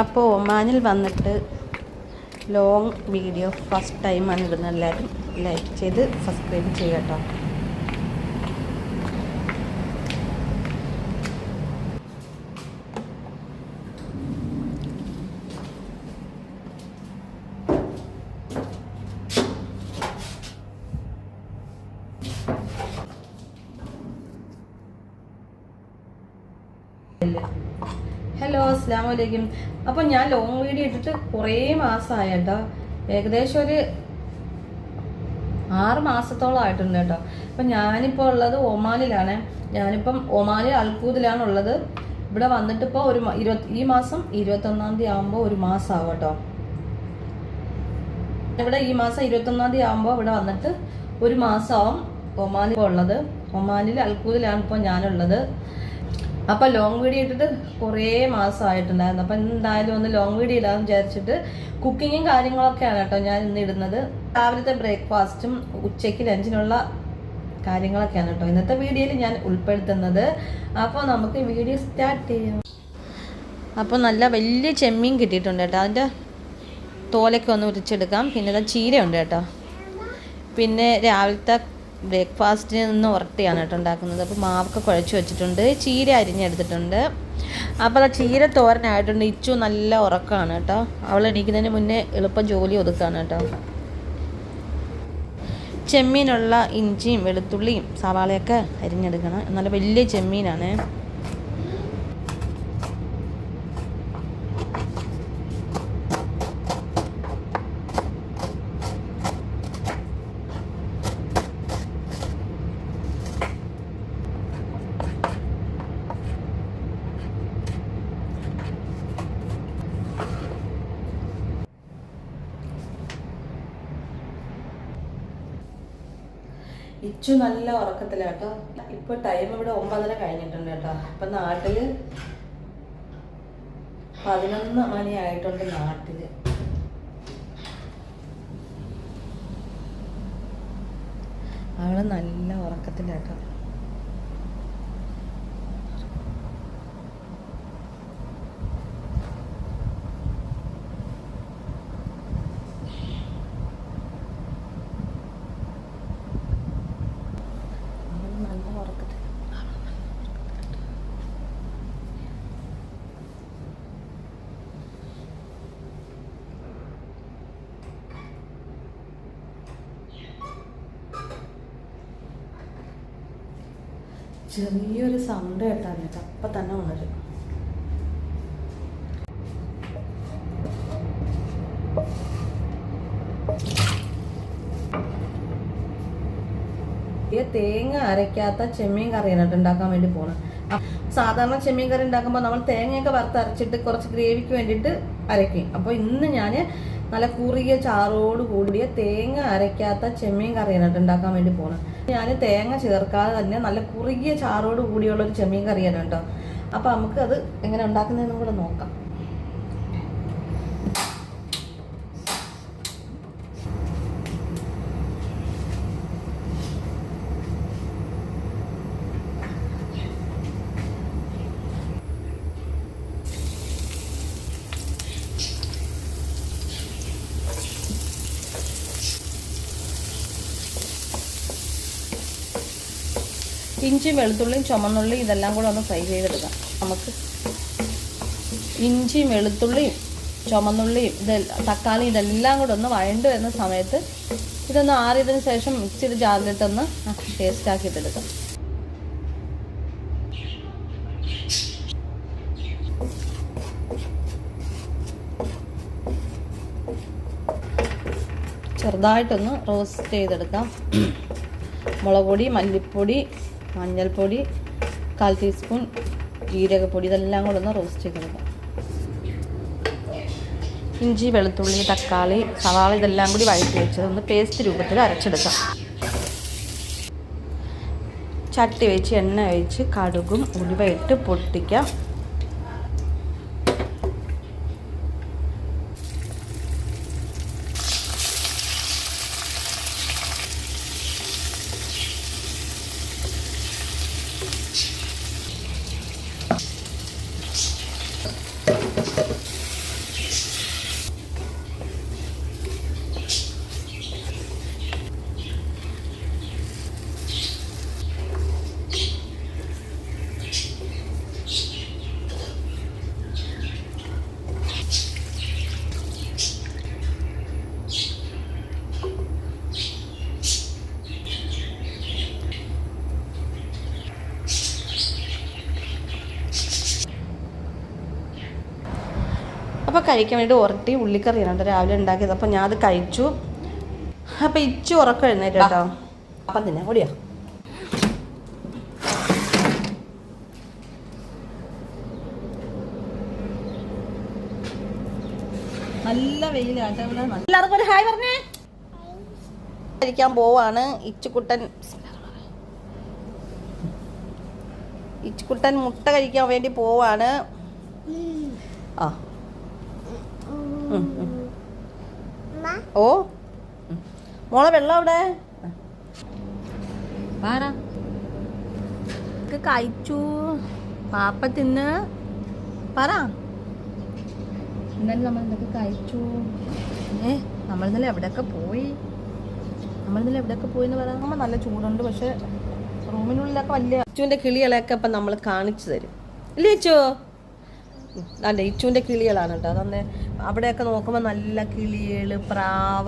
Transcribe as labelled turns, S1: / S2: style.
S1: അപ്പോൾ ഒമാനിൽ വന്നിട്ട് ലോങ് വീഡിയോ ഫസ്റ്റ് ടൈമാണ് ഇടുന്നത്. എല്ലാവരും ലൈക്ക് ചെയ്ത് സബ്സ്ക്രൈബ് ചെയ്യുക കേട്ടോ. ഹലോ, അസ്സലാമു അലൈക്കും. അപ്പോൾ ഞാൻ ലോങ് വീഡിയോ ഇട്ടിട്ട് കുറേ മാസമായി കേട്ടോ. ഏകദേശം ഒരു 6 മാസത്തോളം ആയിട്ടുണ്ട് കേട്ടോ. അപ്പം ഞാനിപ്പോൾ ഉള്ളത് ഒമാനിലാണ്. ഞാനിപ്പം ഒമാനിൽ അൽഖൂദിലാണ് ഉള്ളത്. ഇവിടെ വന്നിട്ട് ഇപ്പോൾ ഈ മാസം 21-ാം തീയതി ആകുമ്പോൾ ഒരു മാസമാവും കേട്ടോ. ഇവിടെ ഈ മാസം 21-ാം തീയതി ആകുമ്പോൾ ഇവിടെ വന്നിട്ട് ഒരു മാസമാവും ഒമാനിൽ ഉള്ളത്. ഒമാനിൽ അൽഖൂദിലാണ് ഇപ്പോൾ ഞാനുള്ളത്. അപ്പോൾ ലോങ് വീഡിയോ ഇട്ടിട്ട് കുറേ മാസമായിട്ടുണ്ടായിരുന്നു. അപ്പം എന്തായാലും ഒന്ന് ലോങ് വീഡിയോ ഇടാമെന്ന് വിചാരിച്ചിട്ട് കുക്കിങ്ങും കാര്യങ്ങളൊക്കെയാണ് കേട്ടോ ഞാൻ ഇന്ന് ഇടുന്നത്. രാവിലത്തെ ബ്രേക്ക്ഫാസ്റ്റും ഉച്ചയ്ക്ക് ലഞ്ചിനുള്ള കാര്യങ്ങളൊക്കെയാണ് കേട്ടോ ഇന്നത്തെ വീഡിയോയിൽ ഞാൻ ഉൾപ്പെടുത്തുന്നത്. അപ്പോൾ നമുക്ക് വീഡിയോ സ്റ്റാർട്ട് ചെയ്യാം. അപ്പോൾ നല്ല വലിയ ചെമ്മീൻ കിട്ടിയിട്ടുണ്ട് കേട്ടോ. അതിൻ്റെ തോലൊക്കെ ഒന്ന് ഉരിച്ചെടുക്കാം. പിന്നെ ചീരയുണ്ട് കേട്ടോ. പിന്നെ രാവിലത്തെ ബ്രേക്ക്ഫാസ്റ്റിന് നിന്ന് ഉറട്ടിയാണ് കേട്ടോ ഉണ്ടാക്കുന്നത്. അപ്പോൾ മാവൊക്കെ കുഴച്ച് വെച്ചിട്ടുണ്ട്. ചീര അരിഞ്ഞെടുത്തിട്ടുണ്ട്. അപ്പോൾ അത് ചീര തോരനായിട്ടുണ്ട്. ഇച്ചു നല്ല ഉറക്കമാണ് കേട്ടോ. അവൾ എണീക്കുന്നതിന് മുന്നേ എളുപ്പം ജോലി ഒതുക്കുകയാണ് കേട്ടോ. ചെമ്മീനുള്ള ഇഞ്ചിയും വെളുത്തുള്ളിയും സവാളയൊക്കെ അരിഞ്ഞെടുക്കണം. നല്ല വലിയ ചെമ്മീനാണ്. ഇച്ചു നല്ല ഉറക്കത്തിലാട്ടോ. ഇപ്പൊ ടൈം ഇവിടെ 9:30 കഴിഞ്ഞിട്ടുണ്ട് കേട്ടോ. അപ്പൊ നാട്ടില് 11 മണി ആയിട്ടുണ്ട് നാട്ടില്. അവള് നല്ല ഉറക്കത്തിലാട്ടോ. ചെറിയൊരു സൗണ്ട് കേട്ടാൽ അപ്പം തന്നെ ഉണരും. തേങ്ങ അരയ്ക്കാത്ത ചെമ്മീൻ കറിയാണ് ഉണ്ടാക്കാൻ വേണ്ടി പോകണം. സാധാരണ ചെമ്മീൻ കറി ഉണ്ടാക്കുമ്പോൾ നമ്മൾ തേങ്ങയൊക്കെ വറുത്തരച്ചിട്ട് കുറച്ച് ഗ്രേവിക്ക് വേണ്ടിയിട്ട് അരയ്ക്കും. അപ്പോൾ ഇന്ന് ഞാൻ നല്ല കുറിയ ചാറോട് കൂടിയ തേങ്ങ അരയ്ക്കാത്ത ചെമ്മീൻ കറിയാണ് ഉണ്ടാക്കാൻ വേണ്ടി പോകണം. ഞാൻ തേങ്ങ ചേർക്കാതെ തന്നെ നല്ല കുറുകിയ ചാറോട് കൂടിയുള്ളൊരു ചെമ്മീൻ കറിയാണ് കേട്ടോ. അപ്പോൾ നമുക്ക് അത് എങ്ങനെ ഉണ്ടാക്കുന്നതെന്നും കൂടെ നോക്കാം. ഇഞ്ചി വെളുത്തുള്ളിയും ചുമന്നുള്ളി ഇതെല്ലാം കൂടെ ഒന്ന് ഫ്രൈ ചെയ്തെടുക്കാം. നമുക്ക് ഇഞ്ചി വെളുത്തുള്ളിയും ചുമന്നുള്ളിയും തക്കാളി ഇതെല്ലാം കൂടെ ഒന്ന് വഴണ്ട് വരുന്ന സമയത്ത് ഇതൊന്ന് ആറിയതിന് ശേഷം മിക്സിയുടെ ജാറിലിട്ടൊന്ന് പേസ്റ്റ് ആക്കിയിട്ടെടുക്കാം. ചെറുതായിട്ടൊന്ന് റോസ്റ്റ് ചെയ്തെടുക്കാം. മുളക് പൊടി, മല്ലിപ്പൊടി, മഞ്ഞൾപ്പൊടി, 1/4 ടീസ്പൂൺ ജീരകപ്പൊടി ഇതെല്ലാം കൂടെ ഒന്ന് റോസ്റ്റ് ചെയ്തെടുക്കാം. ഇഞ്ചി വെളുത്തുള്ളി തക്കാളി സവാള ഇതെല്ലാം കൂടി വഴറ്റി വെച്ചത് ഒന്ന് പേസ്റ്റ് രൂപത്തിൽ അരച്ചെടുക്കാം. ചട്ടി വെച്ച് എണ്ണ ഒഴിച്ച് കടുകും ഉലുവയിട്ട് പൊട്ടിക്കാം. അപ്പോൾ കഴിക്കാൻ വേണ്ടി ഉരട്ടി ഉള്ളിക്കറിയാണ് രാവിലെ ഉണ്ടാക്കിയത്. അപ്പോൾ ഞാൻ അത് കഴിച്ചു. അപ്പോൾ ഇച്ചു ഉറക്കം എഴുന്നേറ്റ് കേട്ടോ. അപ്പം തന്നെ ഓടിയോ. നല്ല വെയിലാട്ടോ ഇവിടെ. എല്ലാവർക്കും ഒരു ഹായ് പറഞ്ഞേ. കഴിക്കാൻ പോവാണ്. ഇച്ചുക്കുട്ടൻ മുട്ട കഴിക്കാൻ വേണ്ടി പോവാണ്. ആ ഓ മോളെ വെള്ളം അവിടെ കഴിച്ചു. പാപ്പ തിന്ന് പറ. ഇന്നലെ നമ്മൾ എന്തൊക്കെ കഴിച്ചു. നമ്മളിന്നലെ എവിടെയൊക്കെ പോയി എന്ന് പറയാൻ നമ്മൾ നല്ല ചൂടുണ്ട്. പക്ഷെ റൂമിനുള്ളിലൊക്കെ വലിയ ഇച്ചുവിൻ്റെ കിളികളൊക്കെ ഇപ്പം നമ്മൾ കാണിച്ചു തരും ഇല്ലേ ഇച്ചു? അല്ല ഇച്ചുവിൻ്റെ കിളികളാണ് കേട്ടോ. അതൊന്നെ അവിടെയൊക്കെ നോക്കുമ്പോൾ നല്ല കിളികൾ, പ്രാവ്